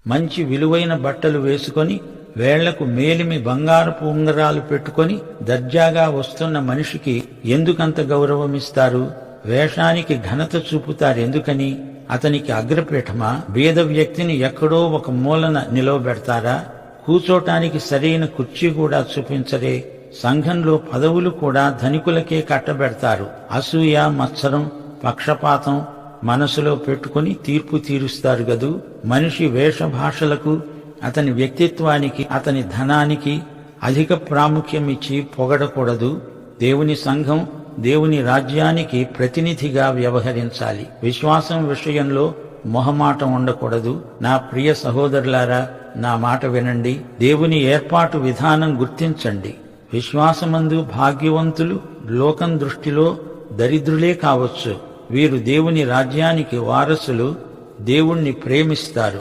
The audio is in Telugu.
మంచి విలువైన బట్టలు వేసుకొని వేళ్లకు మేలిమి బంగారపు ఉంగరాలు పెట్టుకొని దర్జాగా వస్తున్న మనిషికి ఎందుకంత గౌరవమిస్తారు? వేషానికి ఘనత చూపుతారెందుకని? అతనికి అగ్రపీఠమా? బీద వ్యక్తిని ఎక్కడో ఒక మూలన నిలవబెడతారా? కూచోటానికి సరైన కుర్చీ కూడా చూపించరే. సంఘంలో పదవులు కూడా ధనికులకే కట్టబెడతారు. అసూయ, మత్సరం, పక్షపాతం మనసులో పెట్టుకుని తీర్పు తీరుస్తారు గదూ. మనిషి వేషభాషలకు, అతని వ్యక్తిత్వానికి, అతని ధనానికి అధిక ప్రాముఖ్యం ఇచ్చి పొగడకూడదు. దేవుని సంఘం దేవుని రాజ్యానికి ప్రతినిధిగా వ్యవహరించాలి. విశ్వాసం విషయంలో మొహమాటం ఉండకూడదు. నా ప్రియ సహోదరులారా, నా మాట వినండి. దేవుని ఏర్పాటు విధానం గుర్తించండి. విశ్వాసమందు భాగ్యవంతులు లోకం దృష్టిలో దరిద్రులే కావచ్చు. వీరు దేవుని రాజ్యానికి వారసులు, దేవుణ్ణి ప్రేమిస్తారు.